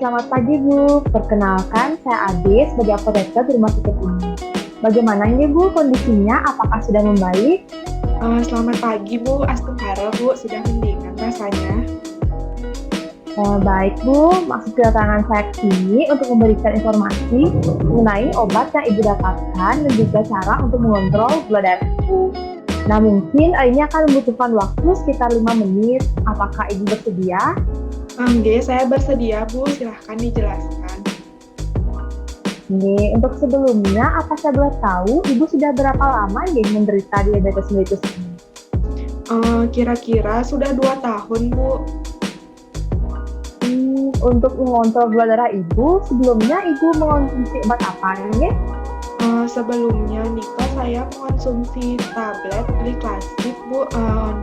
Selamat pagi Bu. Perkenalkan, saya Ade sebagai apoteker di rumah sakit ini. Bagaimana ini Bu kondisinya? Apakah sudah membaik? Selamat pagi Bu, Astungkara Bu, sudah mendingan rasanya. Baik Bu, maksud kedatangan saya ke sini untuk memberikan informasi mengenai obat yang Ibu dapatkan dan juga cara untuk mengontrol gula darah Ibu. Nah mungkin ini akan membutuhkan waktu sekitar 5 menit. Apakah Ibu bersedia? Oke, saya bersedia Bu, silahkan dijelaskan. Nih, untuk sebelumnya, apa saya boleh tahu Ibu sudah berapa lama nih menderita diabetes mellitus ini? Kira-kira sudah 2 tahun Bu. Untuk mengontrol gula darah Ibu, sebelumnya Ibu mengonsumsi obat apa ini? Sebelumnya nikah saya mengonsumsi tablet gliklasik Bu,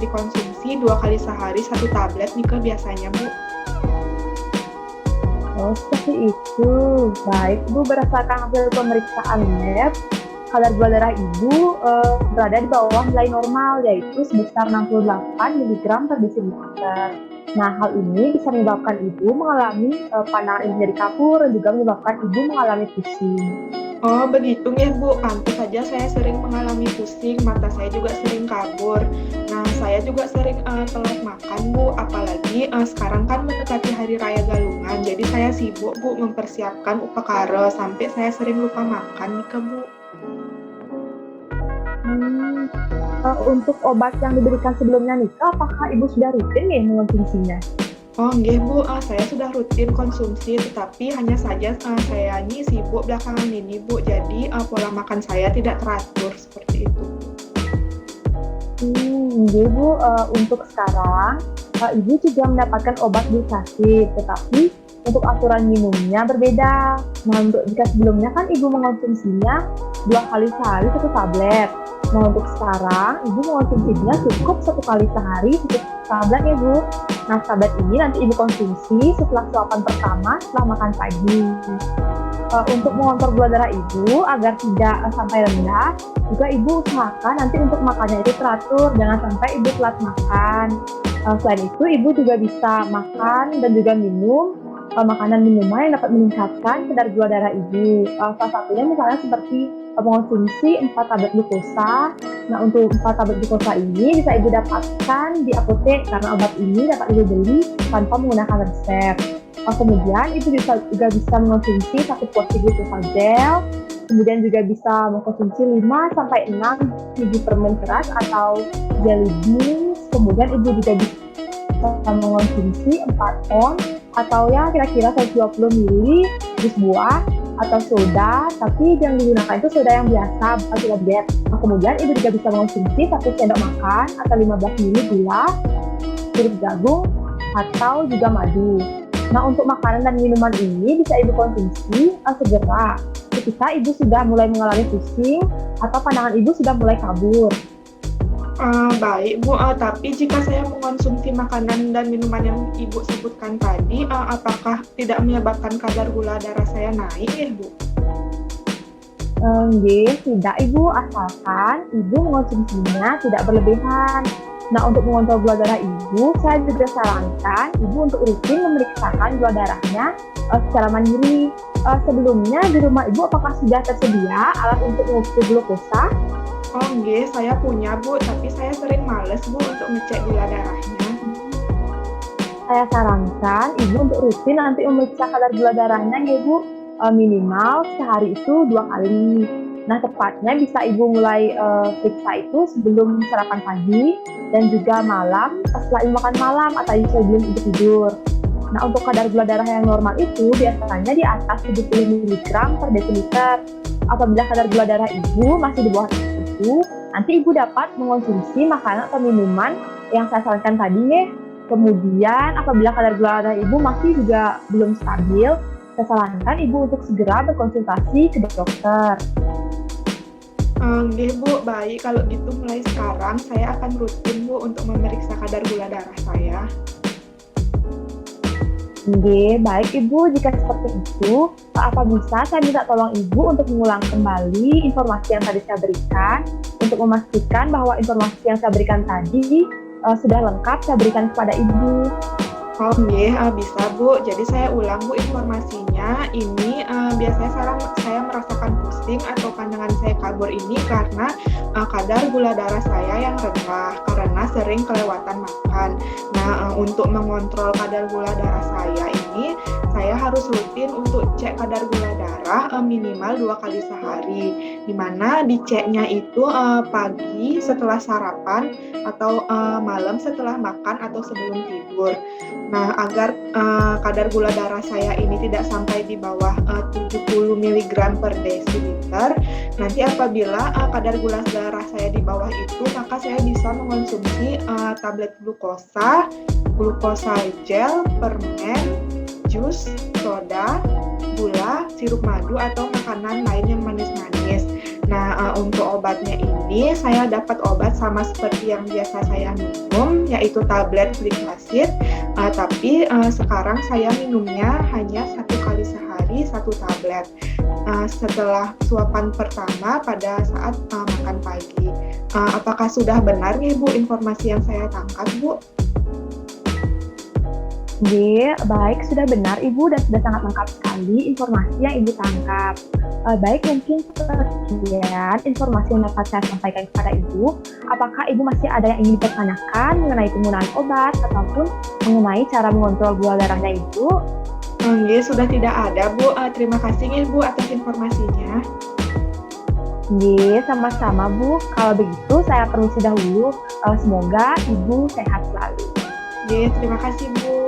dikonsumsi 2 kali sehari 1 tablet nikah biasanya Bu. Oh, seperti itu. Baik, Ibu berdasarkan hasil pemeriksaan lab, kadar gula darah Ibu berada di bawah nilai normal, yaitu sebesar 68 mg per desiliter. Nah, hal ini bisa menyebabkan Ibu mengalami pandangan Ibu jadi kabur dan juga menyebabkan Ibu mengalami pusing. Oh begitu ya Bu, pantas saja saya sering mengalami pusing, mata saya juga sering kabur. Nah saya juga sering telat makan Bu, apalagi sekarang kan mendekati Hari Raya Galungan, jadi saya sibuk Bu mempersiapkan upakara sampai saya sering lupa makan nih ke Bu. Untuk obat yang diberikan sebelumnya nikah, apakah Ibu sudah rutin nih mengonsumsinya? Oh nggih Bu, saya sudah rutin konsumsi, tetapi hanya saja saya ini sibuk belakangan ini Bu, jadi pola makan saya tidak teratur seperti itu. Jadi Bu, untuk sekarang Ibu juga mendapatkan obat glukosid, tetapi untuk aturan minumnya berbeda. Nah, untuk jika sebelumnya kan Ibu mengonsumsinya 2 kali sehari 1 tablet. Nah, untuk sekarang Ibu mengonsumsinya cukup 1 kali sehari 1 tablet ya Bu. Nah, tablet ini nanti Ibu konsumsi setelah suapan pertama setelah makan pagi. Untuk mengontrol gula darah Ibu agar tidak sampai rendah, juga Ibu usahakan nanti untuk makannya itu teratur, jangan sampai Ibu telat makan. Selain itu, Ibu juga bisa makan dan juga minum makanan minuman yang dapat meningkatkan kadar gula darah Ibu. Salah satunya misalnya seperti mengonsumsi 4 tablet glukosa. Nah, untuk 4 tablet glukosa ini bisa Ibu dapatkan di apotek karena obat ini dapat Ibu beli tanpa menggunakan resep. Kemudian Ibu juga bisa mengonsumsi 1 porsi glukosa gel, kemudian juga bisa mengkonsumsi 5-6 biji permen keras atau jelly beans, kemudian Ibu juga bisa mengonsumsi 4 on atau ya kira-kira 120 ml jus buah atau soda, tapi yang digunakan itu soda yang biasa, bukan soda diet. Kemudian Ibu juga bisa mengonsumsi 1 sendok makan atau 15 ml gula, sirup jagung, atau juga madu. Nah, untuk makanan dan minuman ini bisa Ibu konsumsi segera ketika Ibu sudah mulai mengalami pusing atau pandangan Ibu sudah mulai kabur. Baik Bu, tapi jika saya mengonsumsi makanan dan minuman yang Ibu sebutkan tadi, apakah tidak menyebabkan kadar gula darah saya naik ya Bu? Tidak Ibu, asalkan Ibu mengonsumsinya tidak berlebihan. Nah, untuk mengontrol gula darah Ibu, saya juga sarankan Ibu untuk rutin memeriksakan gula darahnya secara mandiri. Sebelumnya di rumah Ibu apakah sudah tersedia alat untuk mengukur glukosa? Oh nggih, saya punya Bu, tapi saya sering males Bu untuk ngecek gula darahnya. Saya sarankan Ibu untuk rutin nanti memeriksa kadar gula darahnya ya Bu, minimal sehari itu 2 kali. Nah, tepatnya bisa Ibu mulai periksa itu sebelum sarapan pagi dan juga malam setelah Ibu makan malam atau sebelum Ibu tidur. Nah, untuk kadar gula darah yang normal itu biasanya di atas 70 mg per desiliter. Apabila kadar gula darah Ibu masih di bawah itu, nanti Ibu dapat mengonsumsi makanan atau minuman yang saya sarankan tadi ya. Kemudian apabila kadar gula darah Ibu masih juga belum stabil, saya sarankan Ibu untuk segera berkonsultasi ke dokter. Nggih Bu, baik kalau gitu mulai sekarang saya akan rutin Bu untuk memeriksa kadar gula darah saya. Baik Ibu, jika seperti itu, apa bisa saya minta tolong Ibu untuk mengulang kembali informasi yang tadi saya berikan untuk memastikan bahwa informasi yang saya berikan tadi sudah lengkap saya berikan kepada Ibu. Oh nggih, bisa Bu. Jadi saya ulang Bu informasinya. Ini biasanya saya merasakan pusing atau pandangan saya kabur ini karena kadar gula darah saya yang rendah karena sering kelewatan makan. Nah, untuk mengontrol kadar gula darah saya ini, saya harus rutin untuk cek kadar gula darah minimal 2 kali sehari. Di mana diceknya itu pagi setelah sarapan atau malam setelah makan atau sebelum tidur. Nah, agar kadar gula darah saya ini tidak sampai di bawah 70 mg per desiliter, nanti apabila kadar gula darah saya di bawah itu, maka saya bisa mengonsumsi tablet glukosa gel, permen, jus, soda, gula, sirup madu, atau makanan lain yang manis-manis. Nah, untuk obatnya ini saya dapat obat sama seperti yang biasa saya minum, yaitu tablet folic acid. Tapi sekarang saya minumnya hanya 1 kali sehari 1 tablet. Setelah suapan pertama pada saat makan pagi. Apakah sudah benar nih Bu informasi yang saya tangkap Bu? Baik, sudah benar Ibu dan sudah sangat lengkap sekali informasi yang Ibu tangkap. Baik, mungkin sekian informasi yang dapat saya sampaikan kepada Ibu. Apakah Ibu masih ada yang ingin dipertanyakan mengenai penggunaan obat ataupun mengenai cara mengontrol gula darahnya Ibu? Nggih, sudah tidak ada Bu. Terima kasih nih Bu atas informasinya. Sama-sama Bu. Kalau begitu saya permisi dahulu. Semoga Ibu sehat selalu. Terima kasih Bu.